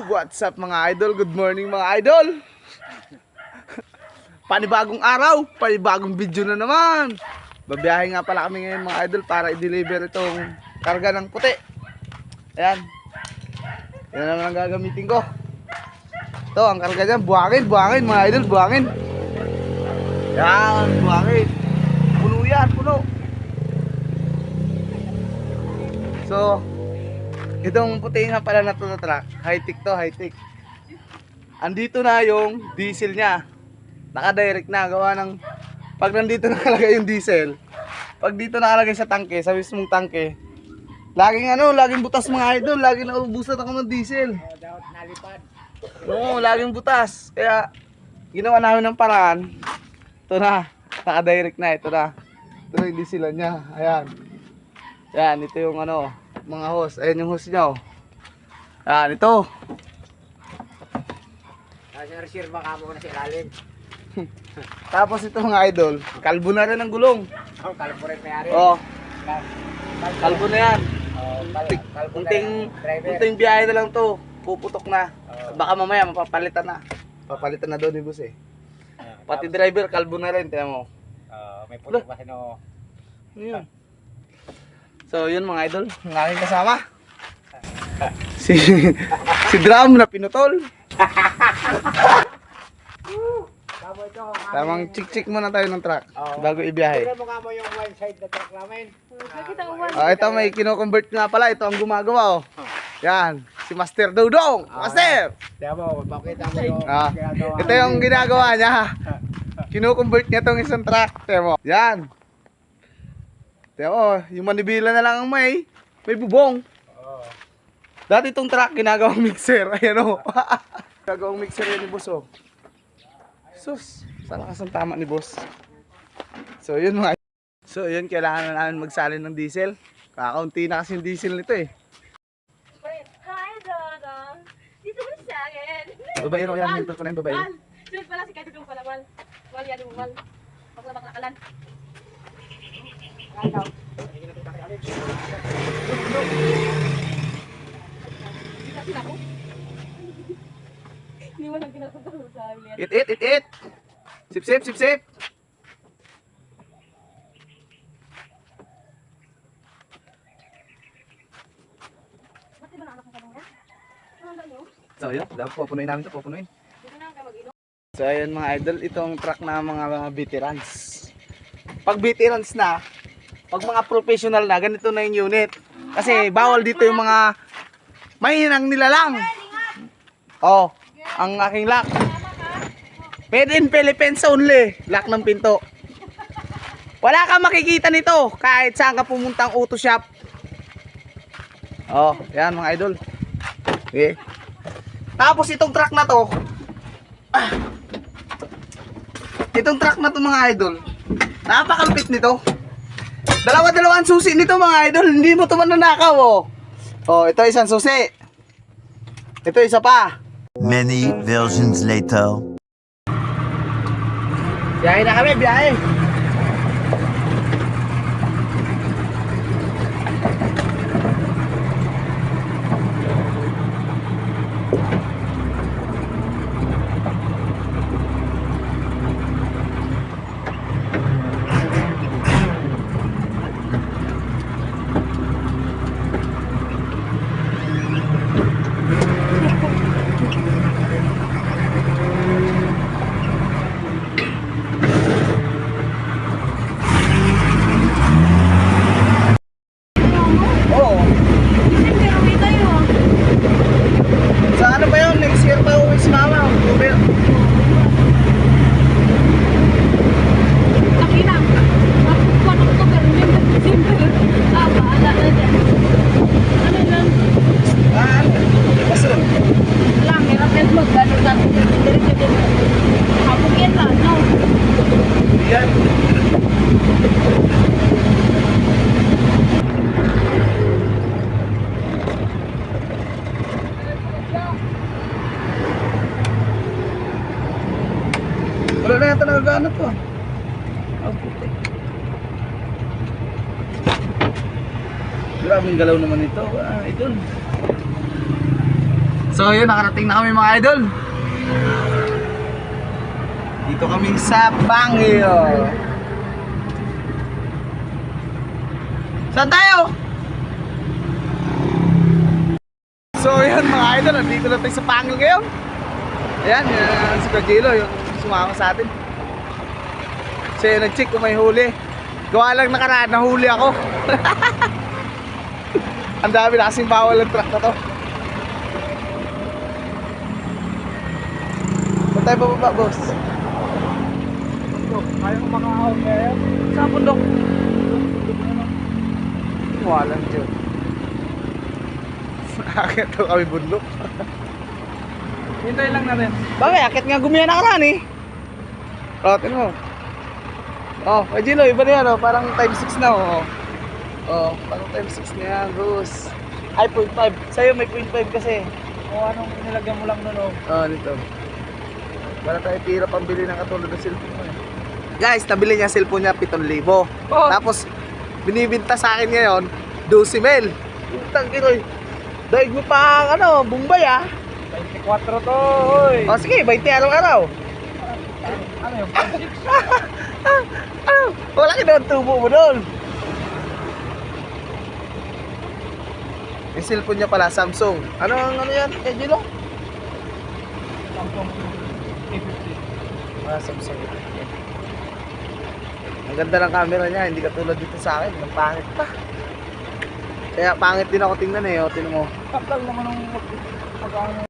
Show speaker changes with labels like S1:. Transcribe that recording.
S1: What's up mga idol? Good morning mga idol. Panibagong araw, panibagong video na naman. Babiyahe nga pala kami ngayon mga idol para i-deliver itong karga ng puti. Ayan. Yan naman ang gagamitin ko. Ito ang karga dyan, buhangin mga idol, buhangin. Yan, buhangin. Puno yan, puno. So, itong puti nga pala na ito na truck, high-tech to, high-tech. Andito na yung diesel niya. Naka-direct na, gawa ng pag nandito nakalagay yung diesel. Pag dito nakalagay sa tangke, sa mismong tangke, laging butas mga idol, laging naubusan ako ng diesel.
S2: Dapat nalipad.
S1: Oo, laging butas. Kaya ginawa namin ng paraan. Ito na, naka-direct na, ito na. Ito na yung diesel niya. Ayan. Ayan, ito yung ano, mga hose. Ayan yung hose niya, oh. Ayan, ito.
S2: Reserve baka mo na sa ilalim.
S1: Tapos ito mga idol, kalbo na rin ang gulong.
S2: Oh, kalbo rin mayari.
S1: Oh, kalbo na yan.
S2: Kalbo na yan.
S1: Kunting biyahe na lang to. Puputok na. Baka mamaya mapapalitan na. Papalitan na doon ni boss eh. Pati driver, kalbo na rin. Tingnan mo.
S2: May putok kasi no.
S1: Yun. So yun mga idol, ang aking kasama. Si Drum na pinutol. Tamang chik-chik muna tayo ng truck bago ibiyahe.
S2: Tignan mo nga mo yung one side na truck namin.
S1: Ito may kino-convert nga pala. Ito ang gumagawa, oh. Yan, si Master Dudong. Master!
S2: Tignan mo, pakita mo yung ginagawa.
S1: Ito yung ginagawa niya. Kino-convert niya tong isang truck. Tignan mo. Yan. Tignan mo, yung manibila na lang ang may bubong. Dati itong truck ginagawang mixer. Ayan, oh. Ginagawang mixer yan ni boss, oh. Sus, sa lakas ang tama ni boss. So yun mga. So yun, kailangan na namin magsalin ng diesel. Kakaunti na kasi yung diesel nito eh.
S3: Hi, Dodong. Dito mo sa akin.
S1: Babaero yan, hinto ko na yung babaero.
S3: Sunod pala si Kadudong pala, Wal. Wal, yan mo, Wal. Bakla-baklakalan. Wal daw. Sila ko. Hindi mo lang kinatuturo sa amin.
S1: It. Sip.
S3: Ba't di ba naanak ang tanong na? Ano ba nyo?
S1: So yun, dapat pupunuin namin ito, pupunuin.
S3: Dito na kayo mag-inom.
S1: So ayun mga idol, itong truck na mga veterans. Pag veterans na, pag mga professional na, ganito na yung unit. Kasi bawal dito yung mga mahinang nilalang. Oh, ang aking lock. Made in Philippines only. Lock ng pinto. Wala kang makikita nito kahit saan ka pumuntang auto shop. Oh, yan mga idol. Okay. Tapos itong truck na to, itong truck na to mga idol, napakalupit nito. Dalawa ang susi nito mga idol. Hindi mo to mananakaw, oh. Oh, ito isang susi. Ito isa pa.
S4: Many versions later.
S1: Biyahe na kami, biyahe. Oo.
S3: Pero uwi tayo.
S1: Sa ano ba yun? Next year pa uwi si mama. October.
S3: Laki lang. Kung ano ko pero November, December. Baala na dyan. Ano lang?
S1: Basun.
S3: Lang, hirap yan mag-ano sa diretso din. Hapong yan lang, no?
S1: Yan. Wala na yata nagagana to. Oh, puti. Grabing galaw naman ito, idol. So yun, nakarating na kami mga idol. Dito kami sa Baguio. Saan tayo? So yun mga idol, nandito na tayo sa Baguio ngayon. Ayan, yan si Kajilo, yung sumama sa atin. So yun, nag-check kung may huli. Gawa lang nakaraan, nahuli ako. Ang dami na kasing bawal ang truck na to. Saan tayo bababa, boss?
S2: Ayaw ko makahawag ngayon.
S1: Saan bundok? Walang dyan. Akit to kami bundok.
S2: Hintay lang natin.
S1: Bakit? Akit nga gumiya na karaan eh. Oh, tingnan mo. Oh, kay Gilo, iba na yan oh. Parang time 6 na oh. Oh, parang time 6 na yan, Bruce. Ay, 0.5. Sa'yo may 0.5 kasi.
S2: O anong nilagyan mo lang nun oh.
S1: Oh, nito. Wala tayo pira pambili ng katulad ng cellphone mo eh. Guys, nabili niya cellphone niya 7,000.
S2: Oh.
S1: Tapos, binibinta sa akin ngayon, 12,000. Putang Gilo. Daig mo pa ang ano, Bombay ah.
S2: 24 to, oy.
S1: O sige, 20 araw-araw.
S2: Ano yung
S1: Ano? Wala ka naman tubo mo doon. Yung cellphone niya pala, Samsung. Ano yan? Eh, Gilo?
S2: Samsung A50?
S1: Samsung. Ang ganda ng camera niya, hindi katulad dito sa akin. Ang pangit pa. Kaya pangit din ako tingnan eh. O, tingnan mo.
S2: Kapal naman ng mag-ano.